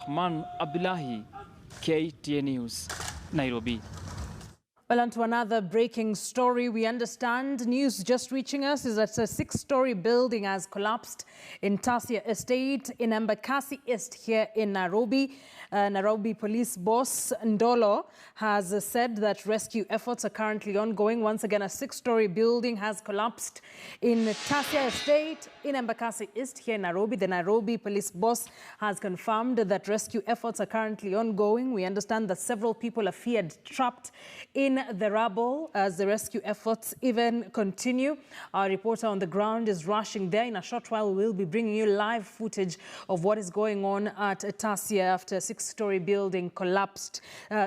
Rahman Abdullahi, KTN News, Nairobi. Well, on to another breaking story. We understand news just reaching us is that a six-story building has collapsed in Tassia Estate in Embakasi East here in Nairobi. Nairobi police boss Ndolo has said that rescue efforts are currently ongoing. Once again, a six-story building has collapsed in Tassia Estate in Embakasi East here in Nairobi. The Nairobi police boss has confirmed that rescue efforts are currently ongoing. We understand that several people are feared trapped in the rubble as the rescue efforts even continue. Our reporter on the ground is rushing there. In a short while, we will be bringing you live footage of what is going on at Tassia after a six-story building collapsed.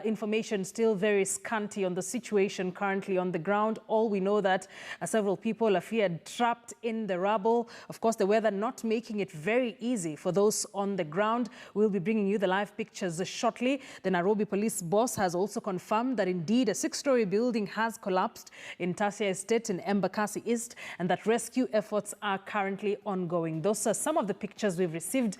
Information still very scanty on the situation currently on the ground. All we know that several people are feared trapped in the rubble. Of course, the weather not making it very easy for those on the ground. We'll be bringing you the live pictures shortly. The Nairobi police boss has also confirmed that indeed a six-story building has collapsed in Tassia Estate in Embakasi East and that rescue efforts are currently ongoing. Those are some of the pictures we've received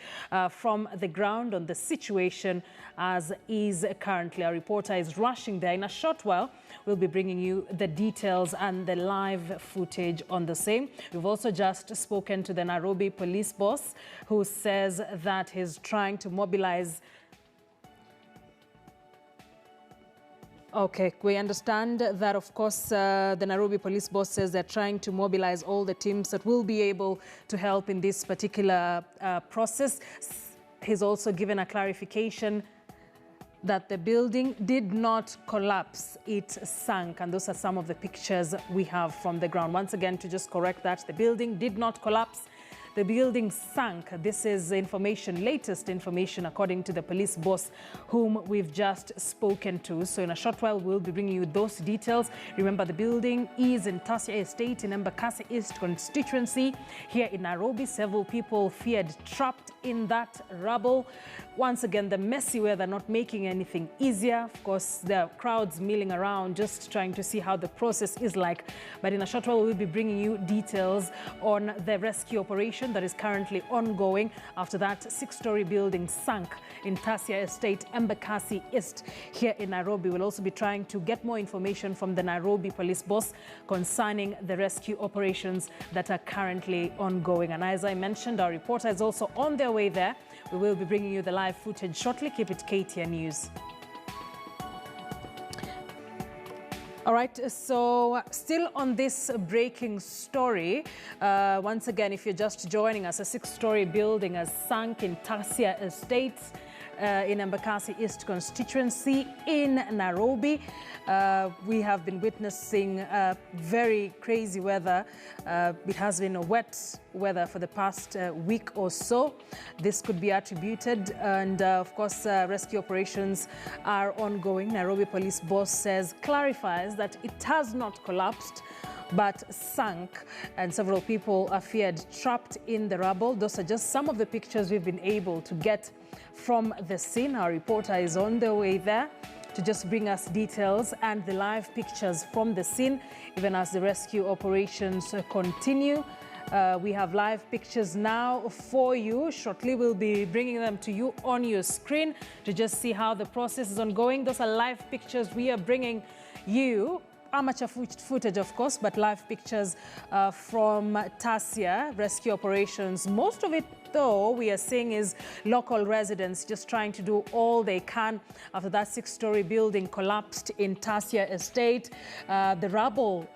from the ground on the situation as is currently. Our reporter is rushing there. In a short while, we'll be bringing you the details and the live footage on the same. We've also just spoken to the Nairobi police boss who says that he's trying to mobilize. Okay, we understand that, of course, the Nairobi police boss says they're trying to mobilize all the teams that will be able to help in this particular process. He's also given a clarification that the building did not collapse, it sank. And those are some of the pictures we have from the ground. Once again, to just correct that, the building did not collapse. The building sank. This is information, latest information, according to the police boss whom we've just spoken to. So in a short while, we'll be bringing you those details. Remember, the building is in Tassia Estate in Embakasi East constituency here in Nairobi. Several people feared trapped in that rubble. Once again, the messy weather not making anything easier. Of course, there are crowds milling around just trying to see how the process is like. But in a short while, we'll be bringing you details on the rescue operation that is currently ongoing after that six-story building sank in Tassia Estate, Embakasi East here in Nairobi. We'll also be trying to get more information from the Nairobi police boss concerning the rescue operations that are currently ongoing. And as I mentioned, our reporter is also on their way there. We will be bringing you the live footage shortly. Keep it KTN News. All right, so still on this breaking story, once again, if you're just joining us, a six-story building has sunk in Tassia Estate in Embakasi East constituency in Nairobi. We have been witnessing very crazy weather. It has been a wet weather for the past week or so. This could be attributed, and of course, rescue operations are ongoing. Nairobi police boss clarifies that it has not collapsed, but sank, and several people are feared trapped in the rubble. Those are just some of the pictures we've been able to get from the scene. Our reporter is on the way there to just bring us details and the live pictures from the scene, even as the rescue operations continue. We have live pictures now for you. Shortly, we'll be bringing them to you on your screen to just see how the process is ongoing. Those are live pictures we are bringing you. Amateur footage, of course, but live pictures from Tassia rescue operations. Most of it, though, we are seeing is local residents just trying to do all they can after that six-story building collapsed in Tassia Estate. The rubble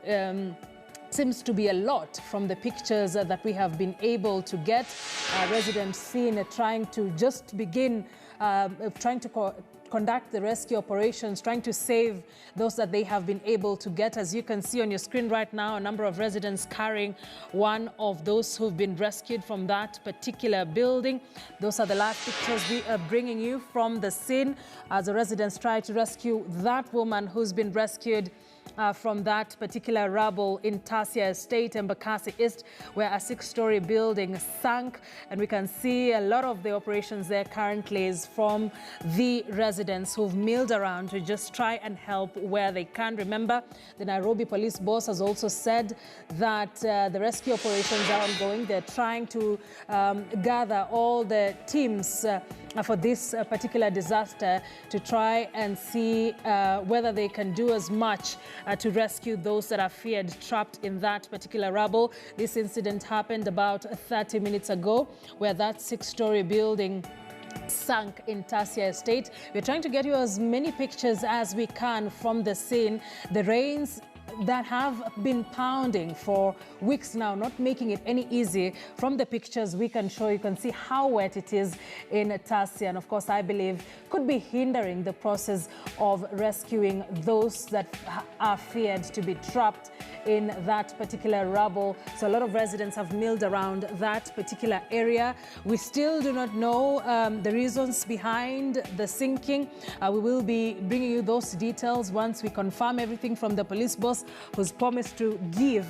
seems to be a lot from the pictures that we have been able to get. Residents seen trying to just begin trying to conduct the rescue operations, trying to save those that they have been able to get. As you can see on your screen right now, a number of residents carrying one of those who've been rescued from that particular building. Those are the last pictures we are bringing you from the scene as the residents try to rescue that woman who's been rescued from that particular rubble in Tassia Estate, Embakasi East, where a six-story building sank. And we can see a lot of the operations there currently is from the residents. residents who've milled around to just try and help where they can. Remember, the Nairobi police boss has also said that the rescue operations are ongoing. They're trying to gather all the teams for this particular disaster to try and see whether they can do as much to rescue those that are feared trapped in that particular rubble. This incident happened about 30 minutes ago, where that six-story building sunk in Tassia Estate. We're trying to get you as many pictures as we can from the scene. The rains that have been pounding for weeks now, not making it any easy. From the pictures we can show, you can see how wet it is in Tassia, and of course I believe could be hindering the process of rescuing those that are feared to be trapped in that particular rubble. So a lot of residents have milled around that particular area. We still do not know the reasons behind the sinking. We will be bringing you those details once we confirm everything from the police boss, who's promised to give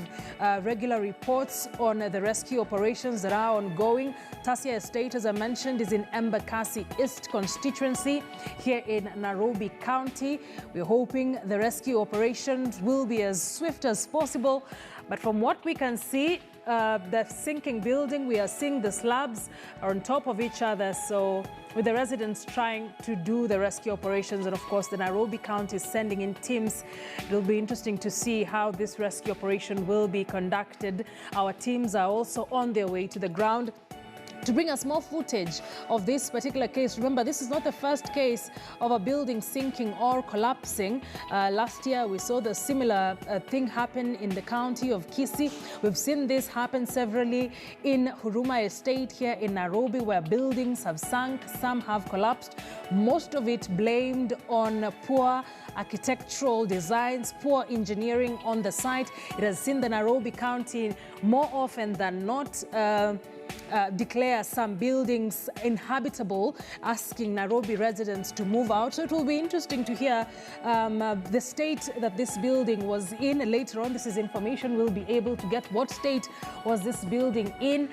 regular reports on the rescue operations that are ongoing. Tassia Estate, as I mentioned, is in Embakasi East constituency here in Nairobi County. We're hoping the rescue operations will be as swift as possible. But from what we can see, the sinking building, we are seeing the slabs are on top of each other. So with the residents trying to do the rescue operations, and of course the Nairobi County is sending in teams, it'll be interesting to see how this rescue operation will be conducted. Our teams are also on their way to the ground to bring us more footage of this particular case. Remember, this is not the first case of a building sinking or collapsing. Last year, we saw the similar thing happen in the county of Kisii. We've seen this happen severally in Huruma Estate here in Nairobi, where buildings have sunk, some have collapsed. Most of it blamed on poor architectural designs, poor engineering on the site. It has seen the Nairobi County more often than not declare some buildings inhabitable, asking Nairobi residents to move out. So it will be interesting to hear the state that this building was in. Later on, this is information we'll be able to get. What state was this building in?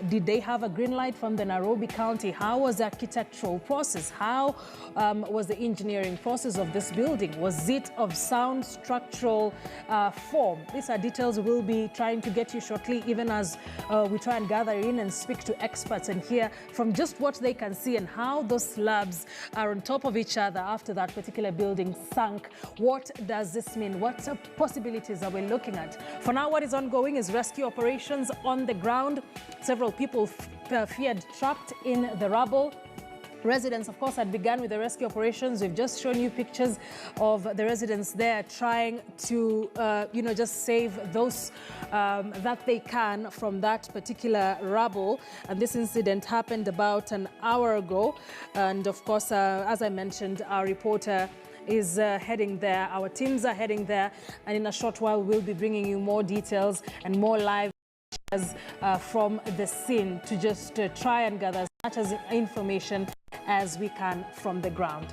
Did they have a green light from the Nairobi County? How was the architectural process? How was the engineering process of this building? Was it of sound structural form? These are details we'll be trying to get you shortly, even as we try and gather in and speak to experts and hear from just what they can see and how those slabs are on top of each other after that particular building sunk. What does this mean? What possibilities are we looking at? For now, what is ongoing is rescue operations on the ground. Several people feared trapped in the rubble. Residents, of course, had begun with the rescue operations. We've just shown you pictures of the residents there trying to, just save those that they can from that particular rubble. And this incident happened about an hour ago. And of course, as I mentioned, our reporter is heading there. Our teams are heading there. And in a short while, we'll be bringing you more details and more live from the scene to just try and gather as much information as we can from the ground.